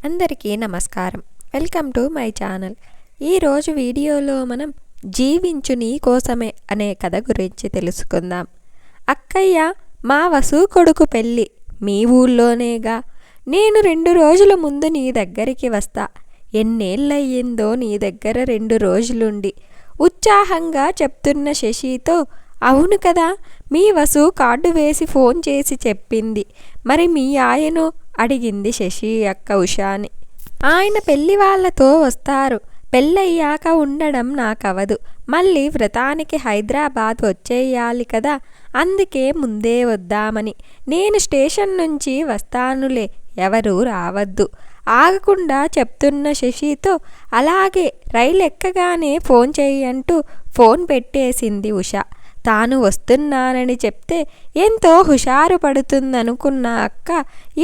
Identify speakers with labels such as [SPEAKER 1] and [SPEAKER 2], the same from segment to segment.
[SPEAKER 1] అందరికీ నమస్కారం. Welcome to my channel. ఈరోజు వీడియోలో మనం జీవించు నీ కోసమే అనే కథ గురించి తెలుసుకుందాం. అక్కయ్య, మా వసు కొడుకు పెళ్ళి మీ ఊళ్ళోనేగా. నేను 2 రోజుల ముందు నీ దగ్గరికి వస్తా. ఎన్నేళ్ళయ్యిందో నీ దగ్గర 2 రోజులుండి ఉత్సాహంగా చెప్తున్న శశితో, అవును కదా, మీ వసు కార్డు వేసి ఫోన్ చేసి చెప్పింది. మరి మీ ఆయనో అడిగింది శశి అక్క ఉషాని. ఆయన పెళ్లి వాళ్ళతో వస్తారు. పెళ్ళయ్యాక ఉండడం నాకవదు. మళ్ళీ వ్రతానికి హైదరాబాద్ వచ్చేయాలి కదా, అందుకే ముందే వద్దామని. నేను స్టేషన్ నుంచి వస్తానులే, ఎవరూ రావద్దు ఆగకుండా చెప్తున్న శశితో, అలాగే రైలు ఎక్కగానే ఫోన్ చెయ్యంటూ ఫోన్ పెట్టేసింది ఉష. తాను వస్తున్నానని చెప్తే ఎంతో హుషారు పడుతుందనుకున్న అక్క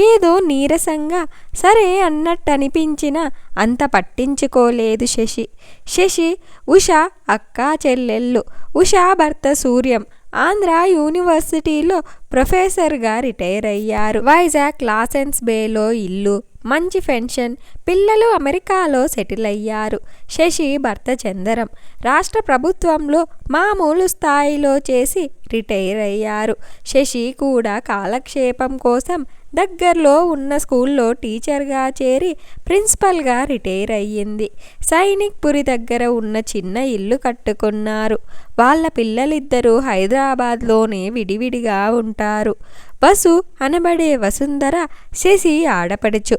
[SPEAKER 1] ఏదో నీరసంగా సరే అన్నట్టనిపించినా అంత పట్టించుకోలేదు శశి. ఉష అక్క చెల్లెళ్ళు. ఉష భర్త సూర్యం ఆంధ్ర యూనివర్సిటీలో ప్రొఫెసర్గా రిటైర్ అయ్యారు. వైజాగ్ లాసెన్స్ బేలో ఇల్లు, మంచి పెన్షన్, పిల్లలు అమెరికాలో సెటిల్ అయ్యారు. శశి భర్త చందరం రాష్ట్ర ప్రభుత్వంలో మామూలు స్థాయిలో చేసి రిటైర్ అయ్యారు. శశి కూడా కాలక్షేపం కోసం దగ్గరలో ఉన్న స్కూల్లో టీచర్గా చేరి ప్రిన్సిపల్గా రిటైర్ అయ్యింది. సైనిక్ పురి దగ్గర ఉన్న చిన్న ఇల్లు కట్టుకున్నారు. వాళ్ళ పిల్లలిద్దరూ హైదరాబాద్లోనే విడివిడిగా ఉంటారు. వసు అనబడే వసుంధర శశి ఆడపడుచు.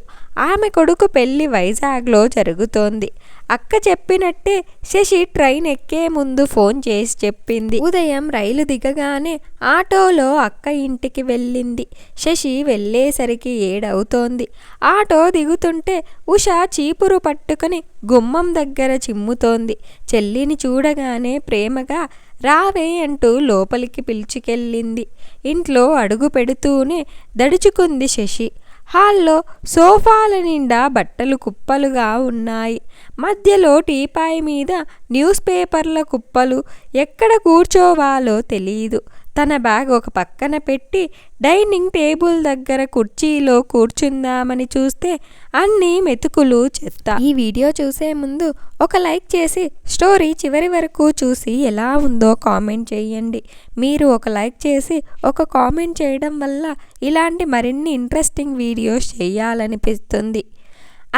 [SPEAKER 1] ఆమె కొడుకు పెళ్లి వైజాగ్లో జరుగుతోంది. అక్క చెప్పినట్టే శశి ట్రైన్ ఎక్కే ముందు ఫోన్ చేసి చెప్పింది. ఉదయం రైలు దిగగానే ఆటోలో అక్క ఇంటికి వెళ్ళింది. శశి వెళ్ళేసరికి 7 అవుతోంది. ఆటో దిగుతుంటే ఉష చీపురు పట్టుకుని గుమ్మం దగ్గర చిమ్ముతోంది. చెల్లిని చూడగానే ప్రేమగా రావే అంటూ లోపలికి పిలుచుకెళ్ళింది. ఇంట్లో అడుగు పెడుతూనే దడుచుకుంది శశి. హాల్లో సోఫాల నిండా బట్టలు కుప్పలుగా ఉన్నాయి. మధ్యలో టీపాయ్ మీద న్యూస్ పేపర్ల కుప్పలు. ఎక్కడ కూర్చోవాలో తెలియదు. తన బ్యాగ్ ఒక పక్కన పెట్టి డైనింగ్ టేబుల్ దగ్గర కుర్చీలో కూర్చుందామని చూస్తే అన్నీ మెతుకులు, చెత్త. ఈ వీడియో చూసే ముందు ఒక లైక్ చేసి స్టోరీ చివరి వరకు చూసి ఎలా ఉందో కామెంట్ చేయండి. మీరు ఒక లైక్ చేసి ఒక కామెంట్ చేయడం వల్ల ఇలాంటి మరిన్ని ఇంట్రెస్టింగ్ వీడియోస్ చేయాలనిపిస్తుంది.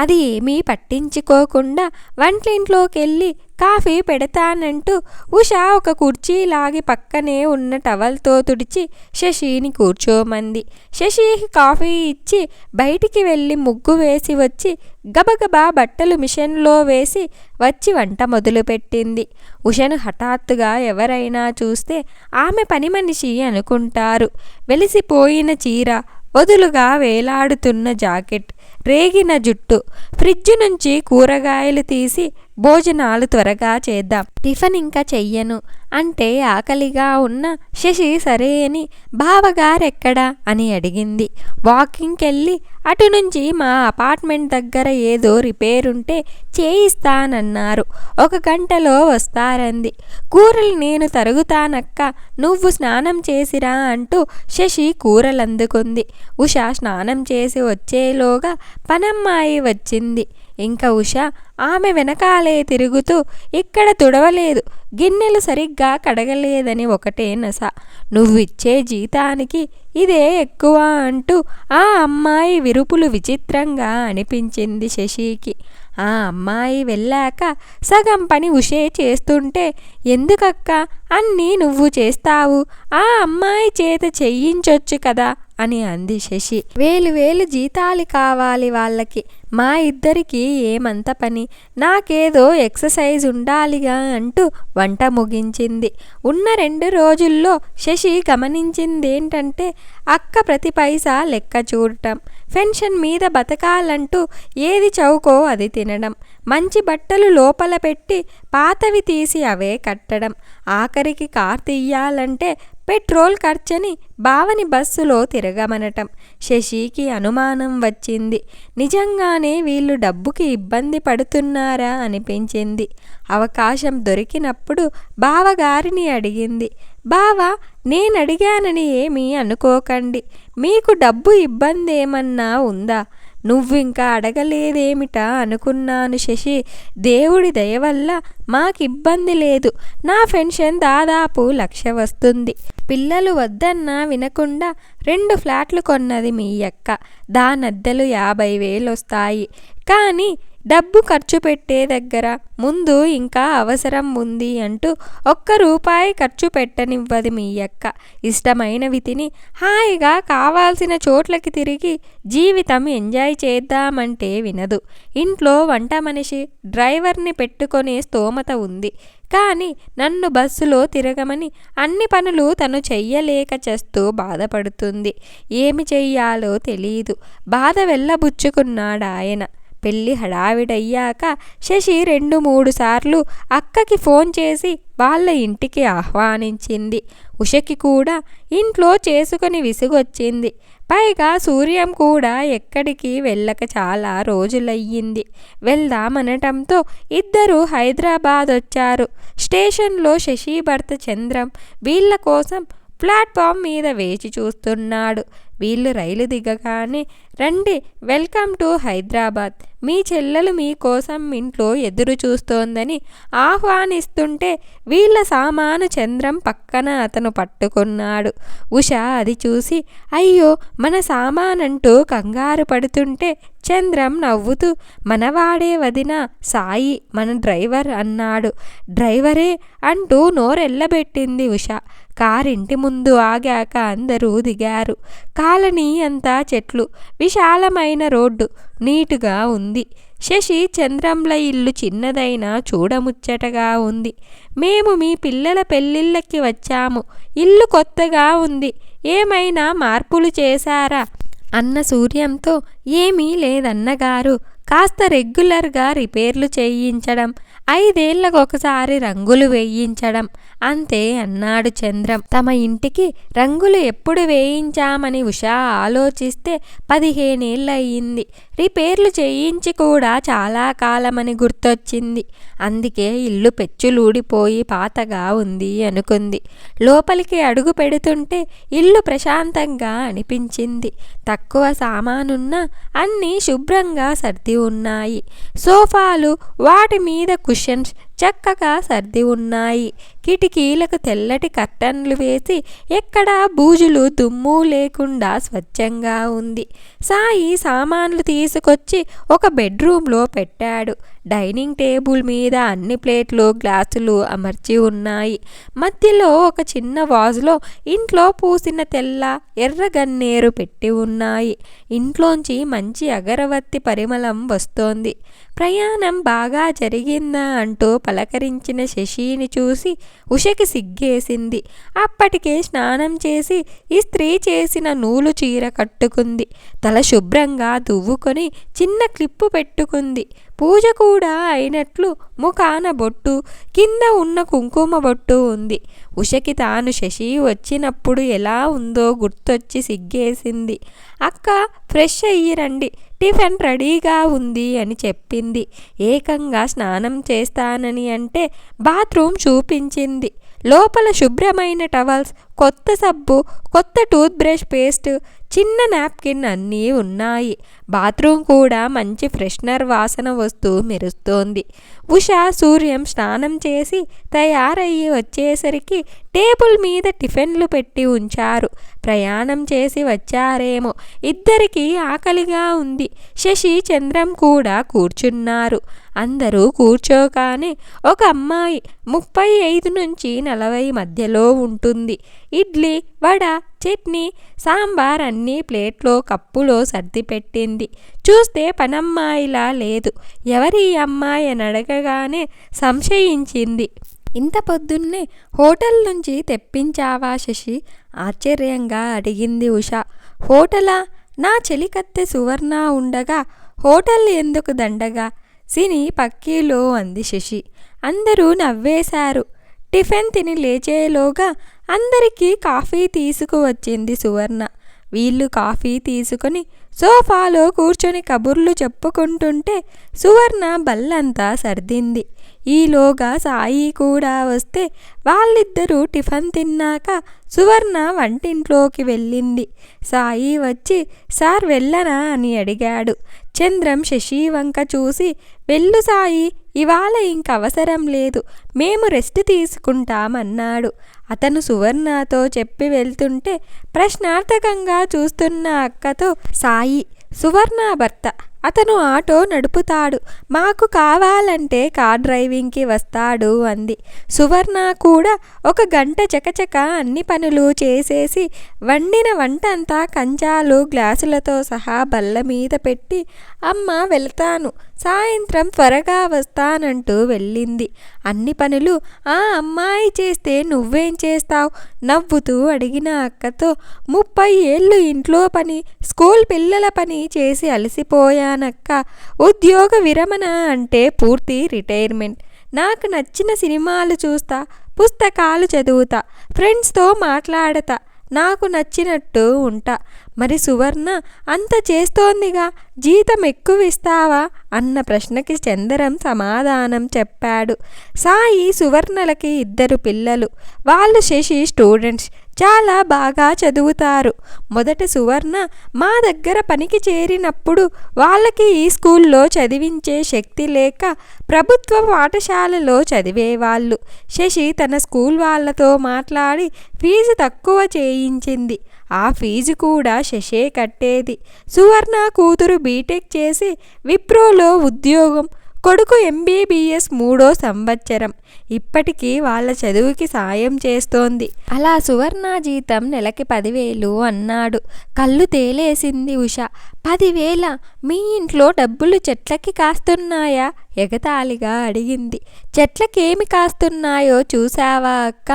[SPEAKER 1] అది ఏమీ పట్టించుకోకుండా వంటింట్లోకి వెళ్ళి కాఫీ పెడతానంటూ ఉష ఒక కుర్చీ లాగి పక్కనే ఉన్న టవల్తో తుడిచి శశిని కూర్చోమంది. శశికి కాఫీ ఇచ్చి బయటికి వెళ్ళి ముగ్గు వేసి వచ్చి గబగబా బట్టలు మిషన్లో వేసి వచ్చి వంట మొదలుపెట్టింది. ఉషను హఠాత్తుగా ఎవరైనా చూస్తే ఆమె పని మనిషి అనుకుంటారు. వెలిసిపోయిన చీర, వదులుగా వేలాడుతున్న జాకెట్, రేగిన జుట్టు. ఫ్రిడ్జ్ నుంచి కూరగాయలు తీసి భోజనాలు త్వరగా చేద్దాం, టిఫిన్ ఇంకా చెయ్యను అంటే ఆకలిగా ఉన్న శశి సరే అని బావగారెక్కడా అని అడిగింది. వాకింగ్కి వెళ్ళి అటు నుంచి మా అపార్ట్మెంట్ దగ్గర ఏదో రిపేర్ ఉంటే చేయిస్తానన్నారు. 1 గంటలో వస్తారంది. కూరలు నేను తరుగుతానక్క, నువ్వు స్నానం చేసిరా అంటూ శశి కూరలందుకుంది. ఉష స్నానం చేసి వచ్చేలోగా పనమ్మాయి వచ్చింది. ఇంకా ఉష ఆమె వెనకాలే తిరుగుతూ, ఇక్కడ తుడవలేదు, గిన్నెలు సరిగ్గా కడగలేదని ఒకటే నస, నువ్విచ్చే జీతానికి ఇదే ఎక్కువ అంటూ ఆ అమ్మాయి విరుపులు విచిత్రంగా అనిపించింది శశికి. ఆ అమ్మాయి వెళ్ళాక సగం పని ఉషే చేస్తుంటే, ఎందుకక్క అన్నీ నువ్వు చేస్తావు, ఆ అమ్మాయి చేత చెయ్యించొచ్చు కదా అని అంది శశి. 1000 జీతాలు కావాలి వాళ్ళకి, మా ఇద్దరికి ఏమంత పని, నాకేదో ఎక్సర్సైజ్ ఉండాలిగా అంటూ వంట ముగించింది. ఉన్న 2 రోజుల్లో శశి గమనించిందేంటంటే అక్క ప్రతి పైసా లెక్క చూడటం, పెన్షన్ మీద బతకాలంటూ ఏది చౌకో అది తినడం, మంచి బట్టలు లోపల పెట్టి పాతవి తీసి అవే కట్టడం, ఆఖరికి కార్ తీయాలంటే పెట్రోల్ ఖర్చని బావని బస్సులో తిరగమనటం. శశికి అనుమానం వచ్చింది. నిజంగానే వీళ్ళు డబ్బుకి ఇబ్బంది పడుతున్నారా అనిపించింది. అవకాశం దొరికినప్పుడు బావగారిని అడిగింది. బావా, నేనడిగానని ఏమీ అనుకోకండి, మీకు డబ్బు ఇబ్బంది ఏమన్నా ఉందా? నువ్వింకా అడగలేదేమిటా అనుకున్నాను శశి. దేవుడి దయ వల్ల మాకిబ్బంది లేదు. నా పెన్షన్ దాదాపు 1,00,000 వస్తుంది. పిల్లలు వద్దన్నా వినకుండా 2 ఫ్లాట్లు కొన్నది మీ అక్క. దానద్దెలు 50,000 వస్తాయి. కానీ డబ్బు ఖర్చు పెట్టే దగ్గర ముందు ఇంకా అవసరం ఉంది అంటూ ₹1 ఖర్చు పెట్టనివ్వదు మీ అక్క. ఇష్టమైనవి తిని హాయిగా కావాల్సిన చోట్లకి తిరిగి జీవితం ఎంజాయ్ చేద్దామంటే వినదు. ఇంట్లో వంట మనిషి, డ్రైవర్ని పెట్టుకునే స్తోమత ఉంది. కానీ నన్ను బస్సులో తిరగమని అన్ని పనులు తను చెయ్యలేక చేస్తూ బాధపడుతుంది. ఏమి చెయ్యాలో తెలీదు. బాధ వెళ్ళబుచ్చుకున్నాడాయన. పెళ్ళి హడావిడయ్యాక శశి 2-3 సార్లు అక్కకి ఫోన్ చేసి వాళ్ళ ఇంటికి ఆహ్వానించింది. ఉషకి కూడా ఇంట్లో చేసుకుని విసుగొచ్చింది. పైగా సూర్యం కూడా ఎక్కడికి వెళ్ళక చాలా రోజులయ్యింది. వెళ్దామనటంతో ఇద్దరూ హైదరాబాద్ వచ్చారు. స్టేషన్లో శశి భర్త చంద్రం వీళ్ళ కోసం ప్లాట్ఫామ్ మీద వేచి చూస్తున్నాడు. వీళ్ళు రైలు దిగగానే రండి, వెల్కమ్ టు హైదరాబాద్, మీ చెల్లెలు మీకోసం ఇంట్లో ఎదురు చూస్తోందని ఆహ్వానిస్తుంటే వీళ్ళ సామాను చంద్రం పక్కన అతను పట్టుకున్నాడు. ఉష అది చూసి అయ్యో మన సామానంటూ కంగారు పడుతుంటే చంద్రం నవ్వుతూ మనవాడే వదినా, సాయి మన డ్రైవర్ అన్నాడు. డ్రైవరే అంటూ నోరెల్లబెట్టింది ఉష. కారింటి ముందు ఆగాక అందరూ దిగారు. కాలనీ అంతా చెట్లు, విశాలమైన రోడ్డు, నీటుగా ఉంది. శశి చంద్రంల ఇల్లు చిన్నదైనా చూడముచ్చటగా ఉంది. మేము మీ పిల్లల పెళ్ళిళ్ళకి వచ్చాము. ఇల్లు కొత్తగా ఉంది. ఏమైనా మార్పులు చేశారా అన్న సూర్యంతో ఏమీ లేదన్నగారు. కాస్త రెగ్యులర్గా రిపేర్లు చేయించడం, 5 ఏళ్లకొకసారి రంగులు వేయించడం అంతే అన్నాడు చంద్రం. తమ ఇంటికి రంగులు ఎప్పుడు వేయించామని ఉష ఆలోచిస్తే 15 ఏళ్ళయింది. రిపేర్లు చేయించి కూడా చాలా కాలమని గుర్తొచ్చింది. అందుకే ఇల్లు పెచ్చులూడిపోయి పాతగా ఉంది అనుకుంది. లోపలికి అడుగు పెడుతుంటే ఇల్లు ప్రశాంతంగా అనిపించింది. తక్కువ సామానున్నా అన్నీ శుభ్రంగా సర్ది ఉన్నాయి. సోఫాలు, వాటి మీద కుషన్స్ చక్కగా సర్ది ఉన్నాయి. కిటికీలకు తెల్లటి కర్టన్లు వేసి ఎక్కడా బూజులు దుమ్ము లేకుండా స్వచ్ఛంగా ఉంది. సాయి సామాన్లు తీసుకొచ్చి ఒక బెడ్రూమ్లో పెట్టాడు. డైనింగ్ టేబుల్ మీద అన్ని ప్లేట్లు, గ్లాసులు అమర్చి ఉన్నాయి. మధ్యలో ఒక చిన్న వాజులో ఇంట్లో పూసిన తెల్ల, ఎర్ర గన్నేరు పెట్టి ఉన్నాయి. ఇంట్లోంచి మంచి అగరవత్తి పరిమళం వస్తోంది. ప్రయాణం బాగా జరిగిందా అంటూ పలకరించిన శశిని చూసి ఉషకి సిగ్గేసింది. అప్పటికే స్నానం చేసి ఇస్త్రీ చేసిన నూలు చీర కట్టుకుంది. తల శుభ్రంగా దువ్వుకొని చిన్న క్లిప్పు పెట్టుకుంది. పూజ కూడా అయినట్లు ముఖాన బొట్టు, కింద ఉన్న కుంకుమ బొట్టు ఉంది. ఉషకి తాను శశి వచ్చినప్పుడు ఎలా ఉందో గుర్తొచ్చి సిగ్గేసింది. అక్క ఫ్రెష్ అయ్యి రండి, టిఫిన్ రెడీగా ఉంది అని చెప్పింది. ఏకంగా స్నానం చేస్తానని అంటే బాత్రూమ్ చూపించింది. లోపల శుభ్రమైన టవల్స్, కొత్త సబ్బు, కొత్త టూత్ బ్రష్, పేస్ట్, చిన్న నాప్కిన్ అన్నీ ఉన్నాయి. బాత్రూమ్ కూడా మంచి ఫ్రెషనర్ వాసన వస్తూ మెరుస్తోంది. ఉష, సూర్యం స్నానం చేసి తయారయ్యి వచ్చేసరికి టేబుల్ మీద టిఫిన్లు పెట్టి ఉంచారు. ప్రయాణం చేసి వచ్చారేమో. ఇద్దరికీ ఆకలిగా ఉంది. శశి, చంద్రం కూడా కూర్చున్నారు. అందరూ కూర్చోగానే ఒక అమ్మాయి 35 నుంచి 40 మధ్యలో ఉంటుంది. ఇడ్లీ, వడ, చట్నీ, సాంబార్ అన్నీ ప్లేట్లో, కప్పులో సర్ది పెట్టింది. చూస్తే పనమ్మాయిలా లేదు. ఎవరి అమ్మాయి అని అడగగానే సంశయించింది. ఇంత పొద్దున్నే హోటల్ నుంచి తెప్పించావా శశి? ఆశ్చర్యంగా అడిగింది ఉష. హోటలా? నా చెలికత్తె సువర్ణ ఉండగా హోటల్ ఎందుకు దండగా? సిని పక్కీలో అంది శశి. అందరూ నవ్వేశారు. టిఫిన్ తిని లేచేలోగా అందరికీ కాఫీ తీసుకువచ్చింది సువర్ణ. వీళ్ళు కాఫీ తీసుకుని సోఫాలో కూర్చొని కబుర్లు చెప్పుకుంటుంటే సువర్ణ బల్లంతా సర్దింది. ఈలోగా సాయి కూడా వస్తే వాళ్ళిద్దరూ టిఫిన్ తిన్నాక సువర్ణ వంటింట్లోకి వెళ్ళింది. సాయి వచ్చి సార్ వెళ్ళనా అని అడిగాడు. చంద్రం శశి వంక చూసి వెళ్ళు సాయి, ఇవాళ ఇంక అవసరం లేదు, మేము రెస్ట్ తీసుకుంటామన్నాడు. అతను సువర్ణతో చెప్పి వెళ్తుంటే ప్రశ్నార్థకంగా చూస్తున్న అక్కతో సాయి సువర్ణ భర్త, అతను ఆటో నడుపుతాడు, మాకు కావాలంటే కార్ డ్రైవింగ్కి వస్తాడు అంది. సువర్ణ కూడా ఒక గంట చకచక అన్ని పనులు చేసేసి వండిన వంటంతా కంచాలు గ్లాసులతో సహా బల్ల మీద పెట్టి అమ్మ వెళ్తాను, సాయంత్రం త్వరగా వస్తానంటూ వెళ్ళింది. అన్ని పనులు ఆ అమ్మాయి చేస్తే నువ్వేం చేస్తావు నవ్వుతూ అడిగిన అక్కతో 30 ఏళ్ళు ఇంట్లో పని, స్కూల్ పిల్లల పని చేసి అలసిపోయానక్క, ఉద్యోగ విరమణ అంటే పూర్తి రిటైర్మెంట్, నాకు నచ్చిన సినిమాలు చూస్తా, పుస్తకాలు చదువుతా, ఫ్రెండ్స్తో మాట్లాడతా, నాకు నచ్చినట్టు ఉంటా. మరి సువర్ణ అంత చేస్తోందిగా, జీతం ఎక్కువ ఇస్తావా అన్న ప్రశ్నకి చందరం సమాధానం చెప్పాడు. సాయి సువర్ణలకి 2 పిల్లలు, వాళ్ళు శశి స్టూడెంట్స్, చాలా బాగా చదువుతారు. మొదట సువర్ణ మా దగ్గర పనికి చేరినప్పుడు వాళ్ళకి ఈ స్కూల్లో చదివించే శక్తి లేక ప్రభుత్వ పాఠశాలలో చదివేవాళ్ళు. శశి తన స్కూల్ వాళ్ళతో మాట్లాడి ఫీజు తక్కువ చేయించింది. ఆ ఫీజు కూడా శశే కట్టేది. సువర్ణ కూతురు బీటెక్ చేసి విప్రోలో ఉద్యోగం, కొడుకు MBBS 3వ సంవత్సరం. ఇప్పటికీ వాళ్ళ చదువుకి సాయం చేస్తోంది. అలా సువర్ణ జీతం నెలకి 10,000 అన్నాడు. కళ్ళు తేలేసింది ఉష. 10,000? మీ ఇంట్లో డబ్బులు చెట్లకి కాస్తున్నాయా ఎగతాళిగా అడిగింది. చెట్లకేమి కాస్తున్నాయో చూసావా అక్క,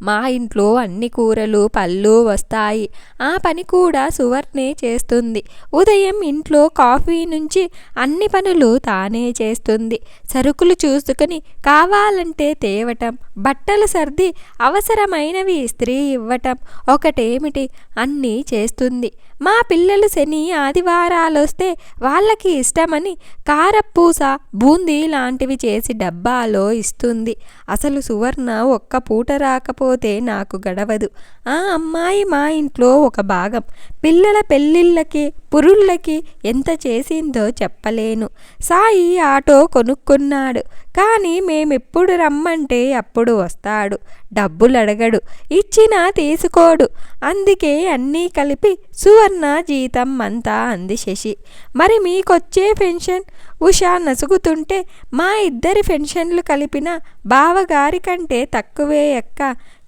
[SPEAKER 1] మా ఇంట్లో అన్ని కూరలు పళ్ళు వస్తాయి. ఆ పని కూడా సువర్ణే చేస్తుంది. ఉదయం ఇంట్లో కాఫీ నుంచి అన్ని పనులు తానే చేస్తుంది. సరుకులు చూసుకుని కావాలంటే తేవటం, బట్టలు సర్ది అవసరమైనవి ఇస్త్రీ ఇవ్వటం, ఒకటేమిటి అన్నీ చేస్తుంది. మా పిల్లలు శని ఆదివారాలొస్తే వాళ్ళకి ఇష్టమని కారపూస, బూందీ లాంటివి చేసి డబ్బాలో ఇస్తుంది. అసలు సువర్ణ ఒక్క పూట రాకపోతే నాకు గడవదు. ఆ అమ్మాయి మా ఇంట్లో ఒక భాగం. పిల్లల పెళ్ళిళ్ళకి పురుళ్ళకి ఎంత చేసిందో చెప్పలేను. సాయి ఆటో కొనుక్కున్నాడు, కానీ మేమెప్పుడు రమ్మంటే అప్పుడు వస్తాడు. డబ్బులు అడగడు, ఇచ్చినా తీసుకోడు. అందుకే అన్నీ కలిపి సువర్ణ జీతం అంతా అంది శశి. మరి మీకొచ్చే పెన్షన్? ఉష నసుగుతుంటే మా 2 పెన్షన్లు కలిపిన బావగారి కంటే తక్కువే అక్క,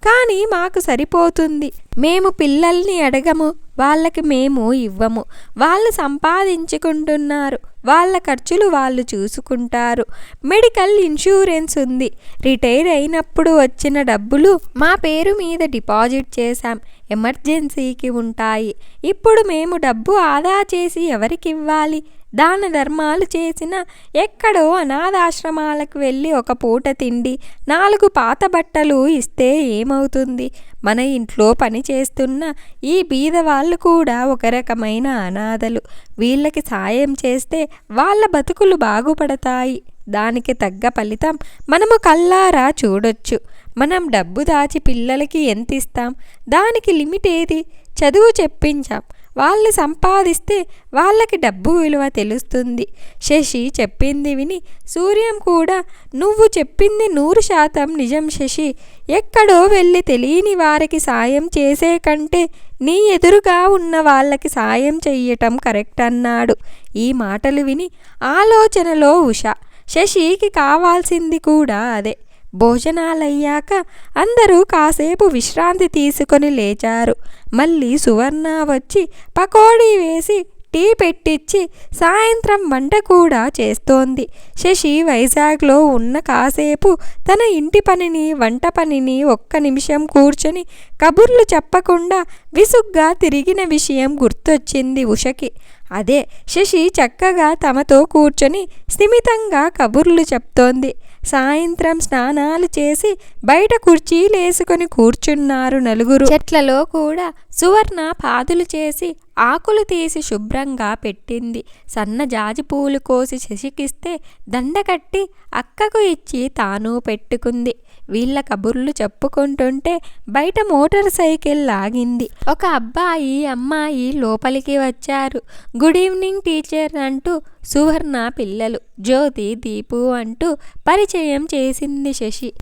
[SPEAKER 1] కానీ మాకు సరిపోతుంది. మేము పిల్లల్ని అడగము, వాళ్ళకి మేము ఇవ్వము. వాళ్ళు సంపాదించుకుంటున్నారు, వాళ్ళ ఖర్చులు వాళ్ళు చూసుకుంటారు. మెడికల్ ఇన్సూరెన్స్ ఉంది. రిటైర్ అయినప్పుడు వచ్చిన డబ్బులు మా పేరు మీద డిపాజిట్ చేశాం, ఎమర్జెన్సీకి ఉంటాయి. ఇప్పుడు మేము డబ్బు ఆదా చేసి ఎవరికి ఇవ్వాలి? దాన ధర్మాలు చేసిన ఎక్కడో అనాథాశ్రమాలకు వెళ్ళి ఒక పూట తిండి, 4 పాత బట్టలు ఇస్తే ఏమవుతుంది? మన ఇంట్లో పని చేస్తున్న ఈ బీద వాళ్ళు కూడా ఒక రకమైన అనాథలు. వీళ్ళకి సాయం చేస్తే వాళ్ళ బతుకులు బాగుపడతాయి. దానికి తగ్గ ఫలితం మనము కల్లారా చూడొచ్చు. మనం డబ్బు దాచి పిల్లలకి ఎంత ఇస్తాం? దానికి లిమిట్ ఏది? చదువు చెప్పించాం, వాళ్ళు సంపాదిస్తే వాళ్ళకి డబ్బు విలువ తెలుస్తుంది. శశి చెప్పింది విని సూర్యం కూడా నువ్వు చెప్పింది 100% నిజం శశి. ఎక్కడో వెళ్ళి తెలియని వారికి సాయం చేసే కంటే నీ ఎదురుగా ఉన్న వాళ్ళకి సాయం చెయ్యటం కరెక్ట్ అన్నాడు. ఈ మాటలు విని ఆలోచనలో ఉష. శశికి కావాల్సింది కూడా అదే. భోజనాలయ్యాక అందరూ కాసేపు విశ్రాంతి తీసుకొని లేచారు. మళ్ళీ సువర్ణ వచ్చి పకోడీ వేసి టీ పెట్టించి సాయంత్రం వంట కూడా చేస్తోంది. శశి వైజాగ్లో ఉన్న కాసేపు తన ఇంటి పనిని వంట పనిని 1 నిమిషం కూర్చొని కబుర్లు చెప్పకుండా విసుగ్గా తిరిగిన విషయం గుర్తొచ్చింది ఉషకి. అదే శశి చక్కగా తమతో కూర్చొని స్థిమితంగా కబుర్లు చెప్తోంది. సాయంత్రం స్నానాలు చేసి బయట కుర్చీలేసుకొని కూర్చున్నారు నలుగురు. చెట్లలో కూడా సువర్ణ పాదులు చేసి ఆకులు తీసి శుభ్రంగా పెట్టింది. సన్న జాజి పూలు కోసి శశికిస్తే దండకట్టి అక్కకు ఇచ్చి తాను పెట్టుకుంది. వీళ్ళ కబుర్లు చెప్పుకుంటుంటే బయట మోటార్ సైకిల్ లాగింది. ఒక అబ్బాయి అమ్మాయి లోపలికి వచ్చారు. గుడ్ ఈవినింగ్ టీచర్ అంటూ సువర్ణ పిల్లలు, జ్యోతి, దీపు అంటూ పరిచయం చేసింది శశి.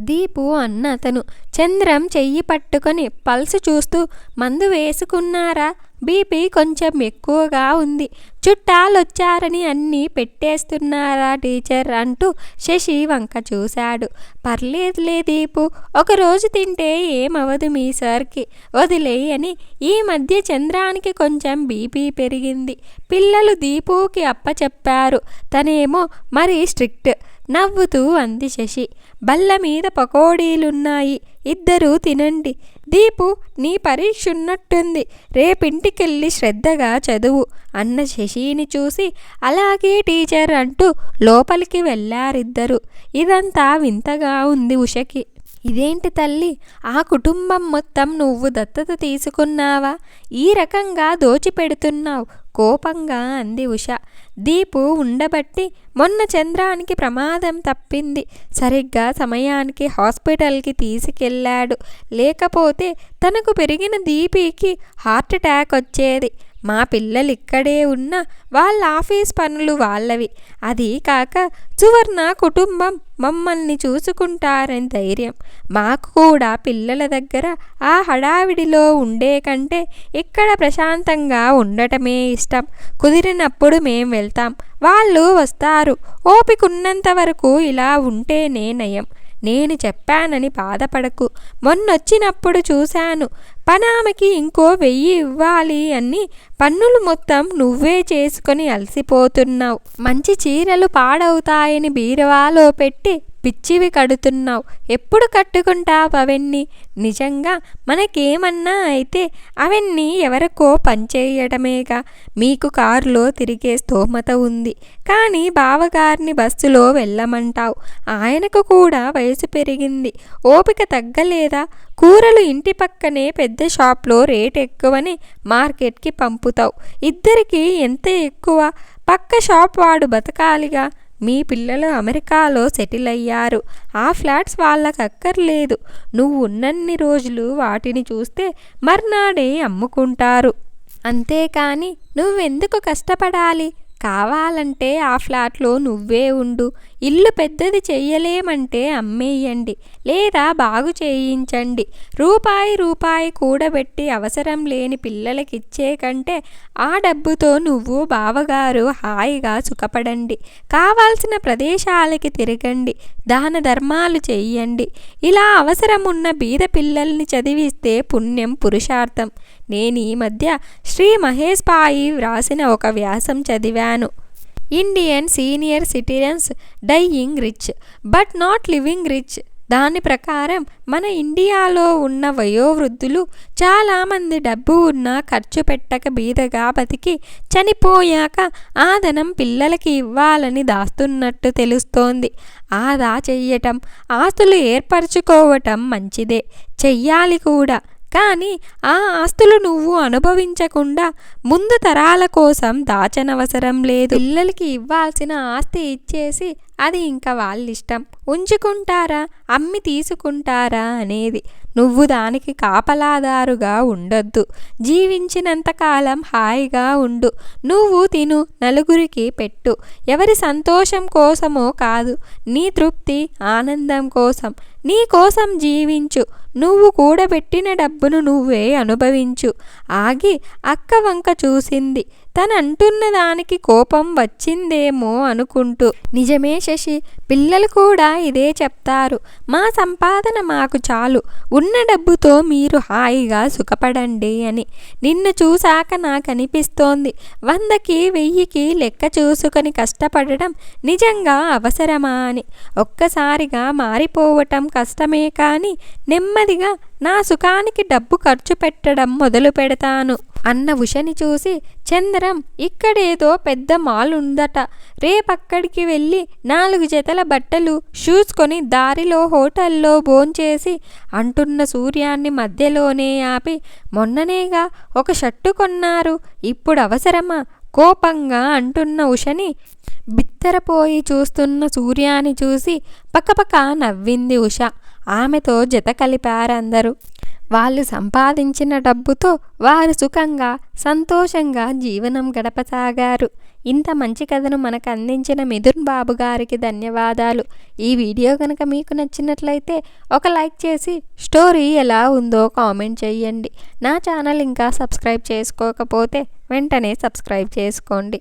[SPEAKER 1] దీపు అన్న అతను. చంద్రం చెయ్యి పట్టుకొని పల్సు చూస్తూ, మందు వేసుకున్నారా? బీపీ కొంచెం ఎక్కువగా ఉంది. చుట్టాలొచ్చారని అన్నీ పెట్టేస్తున్నారా టీచర్ అంటూ శశి వంక చూశాడు. పర్లేదులే దీపు, ఒకరోజు తింటే ఏమవదు మీ సార్కి, వదిలేయని. ఈ మధ్య చంద్రానికి కొంచెం బీపీ పెరిగింది. పిల్లలు దీపుకి అప్పచెప్పారు. తనేమో మరీ స్ట్రిక్ట్. నవ్వుతూ అంది శశి. బల్ల మీద పకోడీలున్నాయి, ఇద్దరూ తినండి. దీపు, నీ పరీక్ష ఉన్నట్టుంది, రేపింటికెళ్ళి శ్రద్ధగా చదువు అన్న శశిని చూసి అలాగే టీచర్ అంటూ లోపలికి వెళ్ళారిద్దరు. ఇదంతా వింతగా ఉంది ఉషకి. ఇదేంటి తల్లి, ఆ కుటుంబం మొత్తం నువ్వు దత్తత తీసుకున్నావా? ఈ రకంగా దోచిపెడుతున్నావు కోపంగా అంది ఉష. దీపు ఉండబట్టి మొన్న చంద్రానికి ప్రమాదం తప్పింది. సరిగ్గా సమయానికి హాస్పిటల్కి తీసుకెళ్ళాడు. లేకపోతే తనకు పెరిగిన దీపికి హార్ట్ అటాక్ వచ్చేది. మా పిల్లలు ఇక్కడే ఉన్నా వాళ్ళ ఆఫీస్ పనులు వాళ్ళవి. అది కాక సువర్ణ కుటుంబం మమ్మల్ని చూసుకుంటారని ధైర్యం. మాకు కూడా పిల్లల దగ్గర ఆ హడావిడిలో ఉండే కంటే ఇక్కడ ప్రశాంతంగా ఉండటమే ఇష్టం. కుదిరినప్పుడు మేం వెళ్తాం, వాళ్ళు వస్తారు. ఓపికున్నంత వరకు ఇలా ఉంటేనే నయం. నేను చెప్పానని బాధపడకు. మొన్నొచ్చినప్పుడు చూశాను, పనామకి ఇంకో 1000 ఇవ్వాలి అని పన్నులు మొత్తం నువ్వే చేసుకొని అలసిపోతున్నావు. మంచి చీరలు పాడవుతాయని బీరువాలో పెట్టి పిచ్చివి కడుతున్నావు. ఎప్పుడు కట్టుకుంటావు అవన్నీ? నిజంగా మనకేమన్నా అయితే అవన్నీ ఎవరికో పనిచేయడమేగా. మీకు కారులో తిరిగే స్తోమత ఉంది, కానీ బావగారిని బస్సులో వెళ్ళమంటావు. ఆయనకు కూడా వయసు పెరిగింది, ఓపిక తగ్గలేదా? కూరలు ఇంటి పక్కనే పెద్ద షాప్లో రేట్ ఎక్కువని మార్కెట్కి పంపుతావు. ఇద్దరికి ఎంత ఎక్కువ? పక్క షాప్ వాడు బతకాలిగా. మీ పిల్లలు అమెరికాలో సెటిల్ అయ్యారు. ఆ ఫ్లాట్స్ వాళ్ళకు అక్కర్లేదు. నువ్వు ఉన్నన్ని రోజులు వాటిని చూస్తే మర్నాడే అమ్ముకుంటారు. అంతేకాని నువ్వెందుకు కష్టపడాలి? కావాలంటే ఆ ఫ్లాట్లో నువ్వే ఉండు. ఇల్లు పెద్దది చెయ్యలేమంటే అమ్మేయండి, లేదా బాగు చేయించండి. రూపాయి కూడబెట్టి అవసరం లేని పిల్లలకిచ్చే కంటే ఆ డబ్బుతో నువ్వు బావగారు హాయిగా సుఖపడండి. కావాల్సిన ప్రదేశాలకి తిరగండి, దాన ధర్మాలు చెయ్యండి. ఇలా అవసరమున్న బీద పిల్లల్ని చదివిస్తే పుణ్యం పురుషార్థం. నేను ఈ మధ్య శ్రీ మహేష్ పాయి వ్రాసిన ఒక వ్యాసం చదివాను. Indian senior citizens dying rich but not living rich. దాని ప్రకారం మన ఇండియాలో ఉన్న వయోవృద్ధులు చాలామంది డబ్బు ఉన్నా ఖర్చు పెట్టక బీదగా బతికి చనిపోయాక ఆ ధనం పిల్లలకి ఇవ్వాలని దాస్తున్నట్టు తెలుస్తోంది. ఆదా చెయ్యటం, ఆస్తులు ఏర్పరచుకోవటం మంచిదే, చెయ్యాలి కూడా. కానీ ఆ ఆస్తులు నువ్వు అనుభవించకుండా ముందు తరాల కోసం దాచనవసరం లేదు. పిల్లలకి ఇవ్వాల్సిన ఆస్తి ఇచ్చేసి అది ఇంకా వాళ్ళిష్టం. ఉంచుకుంటారా, అమ్మి తీసుకుంటారా అనేది. నువ్వు దానికి కాపలాదారుగా ఉండొద్దు. జీవించినంతకాలం హాయిగా ఉండు. నువ్వు తిను, నలుగురికి పెట్టు. ఎవరి సంతోషం కోసమో కాదు, నీ తృప్తి ఆనందం కోసం. నీ కోసం జీవించు. నువ్వు కూడబెట్టిన డబ్బును నువ్వే అనుభవించు. ఆగి అక్క వంక చూసింది. తనంటున్న దానికి కోపం వచ్చిందేమో అనుకుంటూ. నిజమే శశి, పిల్లలు కూడా ఇదే చెప్తారు. మా సంపాదన మాకు చాలు, ఉన్న డబ్బుతో మీరు హాయిగా సుఖపడండి అని. నిన్ను చూశాక నాకు అనిపిస్తోంది, 100కి 1000కి లెక్క చూసుకొని కష్టపడడం నిజంగా అవసరమా అని. ఒక్కసారిగా మారిపోవటం కష్టమే, కానీ నెమ్మదిగా నా సుఖానికి డబ్బు ఖర్చు పెట్టడం మొదలు పెడతాను అన్న ఉషని చూసి చంద్రం, ఇక్కడేదో పెద్ద మాల్ ఉందట, రేపక్కడికి వెళ్ళి 4 జతల బట్టలు షూస్ కొని దారిలో హోటల్లో భోంచేసి అంటున్న సూర్యాన్ని మధ్యలోనే ఆపి, మొన్ననేగా ఒక షర్టు కొన్నారు, ఇప్పుడు అవసరమా, కోపంగా అంటున్న ఉషని బిత్తరపోయి చూస్తున్న సూర్యాని చూసి పకపక నవ్వింది ఉష. ఆమెతో జత కలిపారందరూ. వాళ్ళు సంపాదించిన డబ్బుతో వారు సుఖంగా సంతోషంగా జీవనం గడపసాగారు. ఇంత మంచి కథను మనకు అందించిన మిథున్ బాబు గారికి ధన్యవాదాలు. ఈ వీడియో కనుక మీకు నచ్చినట్లయితే ఒక లైక్ చేసి స్టోరీ ఎలా ఉందో కామెంట్ చేయండి. నా ఛానల్ ఇంకా సబ్స్క్రైబ్ చేసుకోకపోతే వెంటనే సబ్స్క్రైబ్ చేసుకోండి.